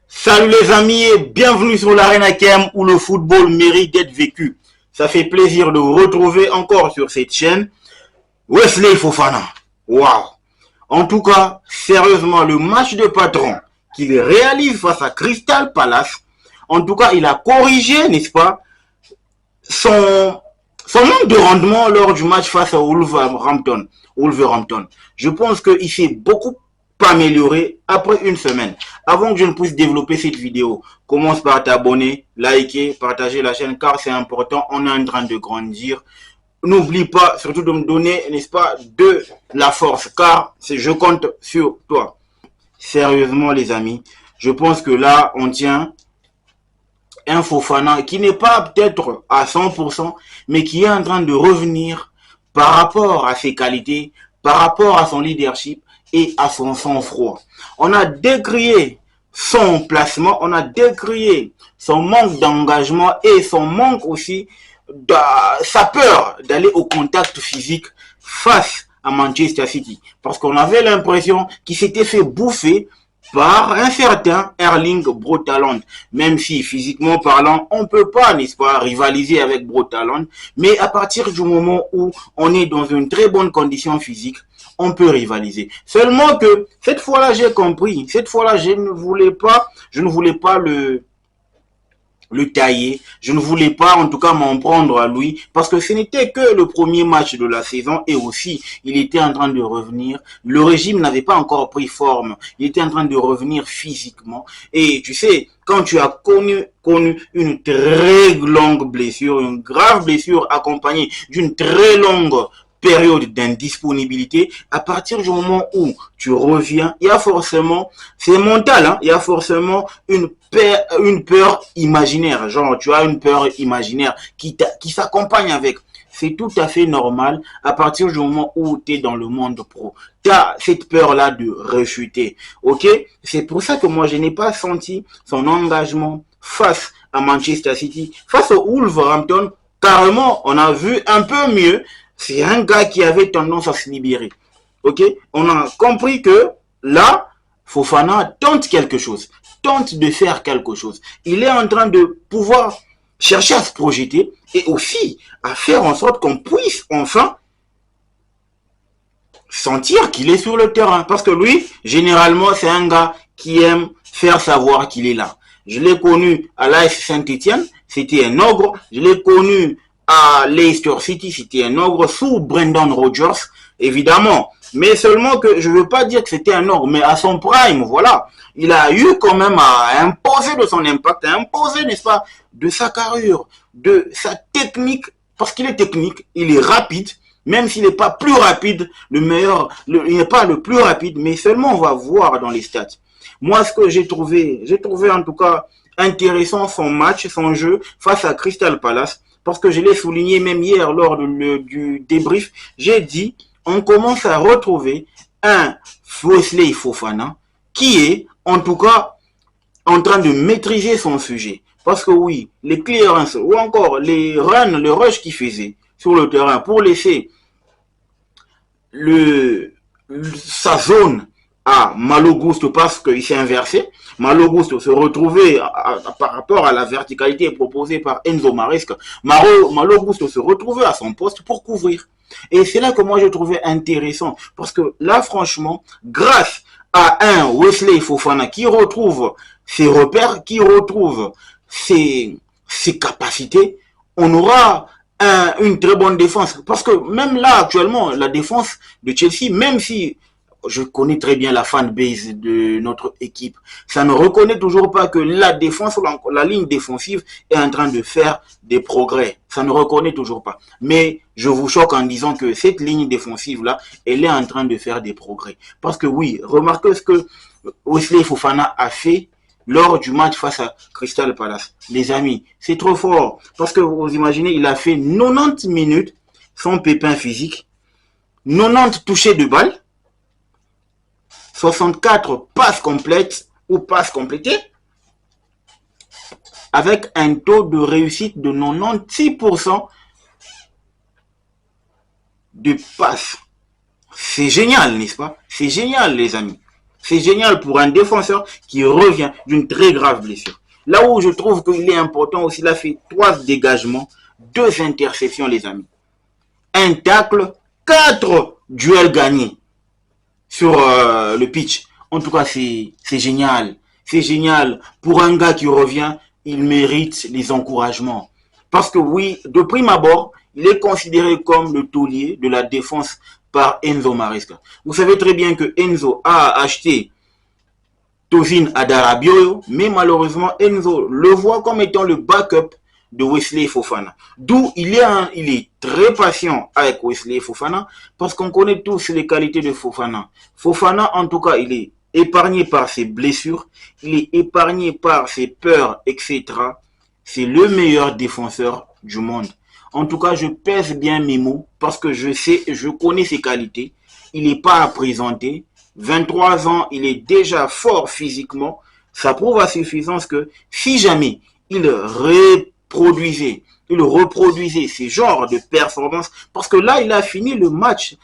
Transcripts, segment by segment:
Salut les amis et bienvenue sur l'Arène Hakem où le football mérite d'être vécu. Ça fait plaisir de vous retrouver encore sur cette chaîne. Wesley Fofana. Waouh. En tout cas, sérieusement, le match de patron qu'il réalise face à Crystal Palace, en tout cas, il a corrigé, n'est-ce pas, son manque de rendement lors du match face à Wolverhampton. Je pense qu'il s'est beaucoup amélioré après une semaine. Avant que je ne puisse développer cette vidéo, commence par t'abonner, liker, partager la chaîne car c'est important, on est en train de grandir. N'oublie pas surtout de me donner, n'est-ce pas, de la force car je compte sur toi. Sérieusement les amis, je pense que là on tient un Fofana qui n'est pas peut-être à 100%, mais qui est en train de revenir par rapport à ses qualités, par rapport à son leadership et à son sang-froid. On a décrié son placement, on a décrié son manque d'engagement et son manque aussi de sa peur d'aller au contact physique face à Manchester City. Parce qu'on avait l'impression qu'il s'était fait bouffer par un certain Erling Braut Haaland. Même si physiquement parlant, on ne peut pas, n'est-ce pas, rivaliser avec Braut Haaland. Mais à partir du moment où on est dans une très bonne condition physique, on peut rivaliser. Seulement que cette fois-là, j'ai compris. Cette fois-là, je ne voulais pas le tailler. Je ne voulais pas en tout cas m'en prendre à lui parce que ce n'était que le premier match de la saison et aussi il était en train de revenir. Le régime n'avait pas encore pris forme. Il était en train de revenir physiquement et tu sais, quand tu as connu une très longue blessure, une grave blessure accompagnée d'une très longue période d'indisponibilité, à partir du moment où tu reviens, il y a forcément, c'est mental, hein, il y a forcément une peur imaginaire, genre tu as une peur imaginaire qui s'accompagne avec. C'est tout à fait normal à partir du moment où tu es dans le monde pro. Tu as cette peur-là de rechuter, ok? C'est pour ça que moi, je n'ai pas senti son engagement face à Manchester City, face au Wolverhampton. Carrément, on a vu un peu mieux. C'est un gars qui avait tendance à se libérer. Ok? On a compris que là, Fofana tente quelque chose. Tente de faire quelque chose. Il est en train de pouvoir chercher à se projeter et aussi à faire en sorte qu'on puisse enfin sentir qu'il est sur le terrain. Parce que lui, généralement, c'est un gars qui aime faire savoir qu'il est là. Je l'ai connu à l'AS Saint-Etienne, c'était un ogre. Je l'ai connu à Leicester City, c'était un ogre sous Brendan Rodgers, évidemment. Mais seulement que je ne veux pas dire que c'était un ogre, mais à son prime, voilà. Il a eu quand même à imposer de son impact, à imposer, n'est-ce pas, de sa carrure, de sa technique, parce qu'il est technique, il est rapide, même s'il n'est pas plus rapide, il n'est pas le plus rapide, mais seulement on va voir dans les stats. Moi, ce que j'ai trouvé en tout cas intéressant son match, son jeu face à Crystal Palace, parce que je l'ai souligné même hier lors du débrief, j'ai dit, on commence à retrouver un Wesley Fofana qui est, en tout cas, en train de maîtriser son sujet. Parce que oui, les clearances ou encore les runs, le rush qu'il faisait sur le terrain pour laisser sa zone à Malo Gusto parce qu'il s'est inversé. Malo Gusto se retrouvait par rapport à la verticalité proposée par Enzo Maresca. Malo Gusto se retrouvait à son poste pour couvrir. Et c'est là que moi je trouvais intéressant. Parce que là, franchement, grâce à un Wesley Fofana qui retrouve ses repères, qui retrouve ses capacités, on aura une très bonne défense. Parce que même là, actuellement, la défense de Chelsea, même si je connais très bien la fanbase de notre équipe, ça ne reconnaît toujours pas que la défense, la ligne défensive est en train de faire des progrès. Ça ne reconnaît toujours pas. Mais je vous choque en disant que cette ligne défensive-là, elle est en train de faire des progrès. Parce que oui, remarquez ce que Wesley Fofana a fait lors du match face à Crystal Palace. Les amis, c'est trop fort. Parce que vous imaginez, il a fait 90 minutes sans pépin physique, 90 touchés de balle, 64 passes complètes ou passes complétées, avec un taux de réussite de 96% de passes. C'est génial, n'est-ce pas? C'est génial, les amis. C'est génial pour un défenseur qui revient d'une très grave blessure. Là où je trouve qu'il est important aussi, il a fait 3 dégagements, 2 interceptions, les amis. Un tacle, 4 duels gagnés sur le pitch. En tout cas, c'est génial. C'est génial. Pour un gars qui revient, il mérite les encouragements. Parce que oui, de prime abord, il est considéré comme le taulier de la défense par Enzo Maresca. Vous savez très bien que Enzo a acheté Tosin Adarabioyo, mais malheureusement, Enzo le voit comme étant le backup de Wesley Fofana. D'où il est très patient avec Wesley Fofana, parce qu'on connaît tous les qualités de Fofana. Fofana, en tout cas, il est épargné par ses blessures, il est épargné par ses peurs, etc. C'est le meilleur défenseur du monde. En tout cas, je pèse bien mes mots, parce que je connais ses qualités. Il n'est pas à présenter. 23 ans, il est déjà fort physiquement. Ça prouve à suffisance que si jamais il reproduisait ces genres de performances, parce que là, il a fini le match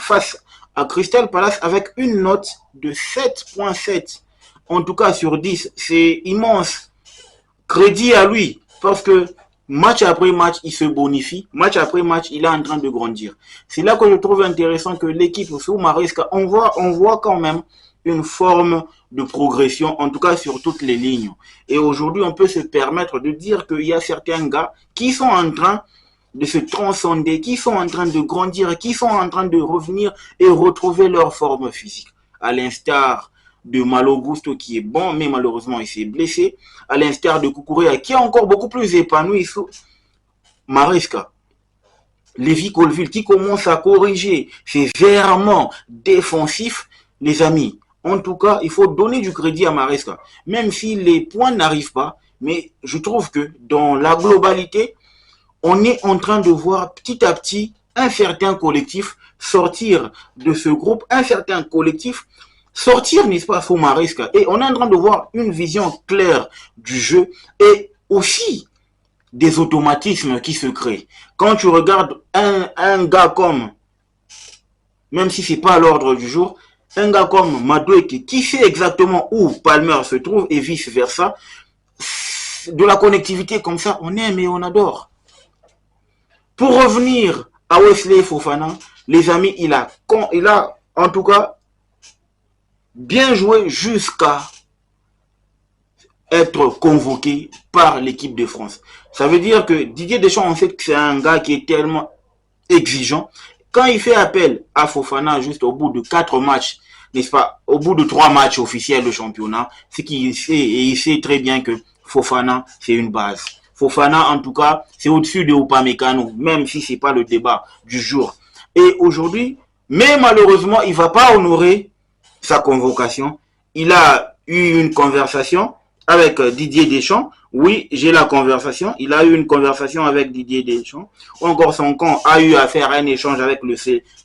face à Crystal Palace avec une note de 7.7. En tout cas, sur 10, c'est immense. Crédit à lui, parce que match après match, il se bonifie. Match après match, il est en train de grandir. C'est là que je trouve intéressant que l'équipe sous Maresca, on voit quand même une forme de progression, en tout cas sur toutes les lignes. Et aujourd'hui, on peut se permettre de dire qu'il y a certains gars qui sont en train de se transcender, qui sont en train de grandir, qui sont en train de revenir et retrouver leur forme physique. À l'instar de Malo Gusto qui est bon, mais malheureusement il s'est blessé. À l'instar de Kukurea qui est encore beaucoup plus épanoui sous Maresca. Lévi Colville qui commence à corriger ses errements défensifs, les amis. En tout cas, il faut donner du crédit à Maresca. Même si les points n'arrivent pas, mais je trouve que dans la globalité, on est en train de voir petit à petit un certain collectif sortir de ce groupe, un certain collectif sortir, n'est-ce pas, sous Maresca. Et on est en train de voir une vision claire du jeu et aussi des automatismes qui se créent. Quand tu regardes un gars comme, même si c'est pas à l'ordre du jour, un gars comme Madueke qui sait exactement où Palmer se trouve et vice versa, de la connectivité comme ça, on aime et on adore. Pour revenir à Wesley Fofana, les amis, il a en tout cas bien joué jusqu'à être convoqué par l'équipe de France. Ça veut dire que Didier Deschamps, en fait, c'est un gars qui est tellement exigeant. Quand il fait appel à Fofana juste au bout de 4 matchs, n'est-ce pas, au bout de 3 matchs officiels de championnat, c'est qu'il sait, et il sait très bien que Fofana, c'est une base. Fofana, en tout cas, c'est au-dessus de Upamecano, même si c'est pas le débat du jour. Et aujourd'hui, mais malheureusement, il va pas honorer sa convocation. Il a eu une conversation avec Didier Deschamps. Oui, j'ai la conversation. Il a eu une conversation avec Didier Deschamps. Ou encore son camp a eu à faire un échange avec le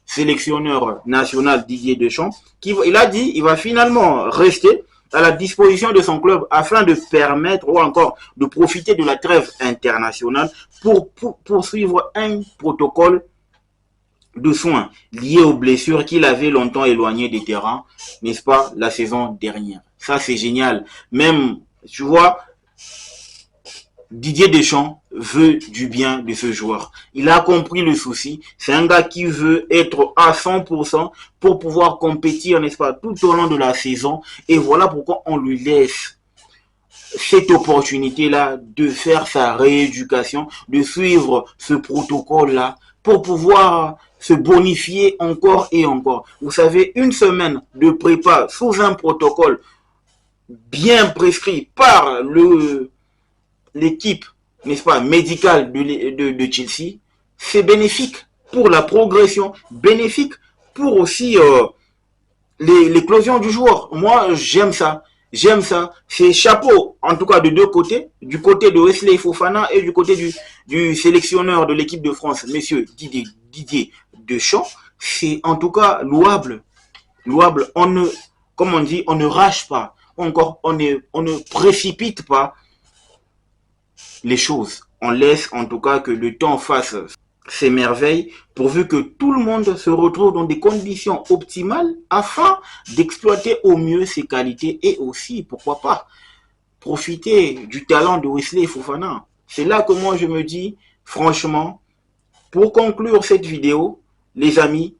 sélectionneur national Didier Deschamps. Il a dit qu'il va finalement rester à la disposition de son club afin de permettre ou encore de profiter de la trêve internationale pour poursuivre un protocole de soins liés aux blessures qu'il avait longtemps éloignées des terrains, n'est-ce pas, la saison dernière. Ça, c'est génial. Même, tu vois, Didier Deschamps veut du bien de ce joueur. Il a compris le souci. C'est un gars qui veut être à 100% pour pouvoir compétir, n'est-ce pas, tout au long de la saison. Et voilà pourquoi on lui laisse cette opportunité-là de faire sa rééducation, de suivre ce protocole-là pour pouvoir se bonifier encore et encore. Vous savez, une semaine de prépa sous un protocole bien prescrit par l'équipe, n'est-ce pas, médicale de Chelsea, c'est bénéfique pour la progression, bénéfique pour aussi l'éclosion du joueur. Moi, j'aime ça. J'aime ça. C'est chapeau, en tout cas de deux côtés, du côté de Wesley Fofana et du côté du sélectionneur de l'équipe de France, monsieur Didier Deschamps. C'est en tout cas louable. Louable. Comme on dit, on ne râche pas. Encore, on ne précipite pas les choses. On laisse en tout cas que le temps fasse ces merveilles, pourvu que tout le monde se retrouve dans des conditions optimales afin d'exploiter au mieux ses qualités et aussi, pourquoi pas, profiter du talent de Wesley Fofana. C'est là que moi je me dis, franchement, pour conclure cette vidéo, les amis,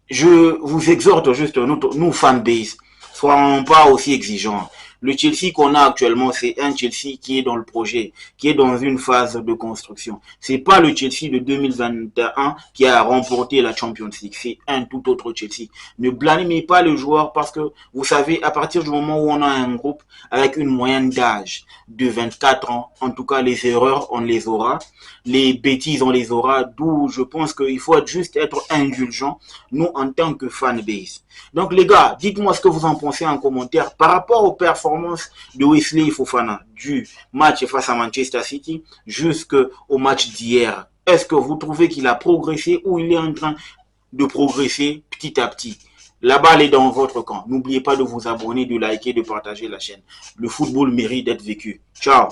je vous exhorte juste, nous fanbase, soyons pas aussi exigeants. Le Chelsea qu'on a actuellement, c'est un Chelsea qui est dans le projet, qui est dans une phase de construction. C'est pas le Chelsea de 2021 qui a remporté la Champions League. C'est un tout autre Chelsea. Ne blâmez pas le joueur parce que, vous savez, à partir du moment où on a un groupe avec une moyenne d'âge de 24 ans, en tout cas, les erreurs, on les aura. Les bêtises, on les aura. D'où je pense qu'il faut juste être indulgent, nous, en tant que fanbase. Donc les gars, dites-moi ce que vous en pensez en commentaire par rapport aux performances de Wesley Fofana du match face à Manchester City jusqu'au match d'hier. Est-ce que vous trouvez qu'il a progressé ou il est en train de progresser petit à petit? La balle est dans votre camp. N'oubliez pas de vous abonner, de liker, de partager la chaîne. Le football mérite d'être vécu. Ciao.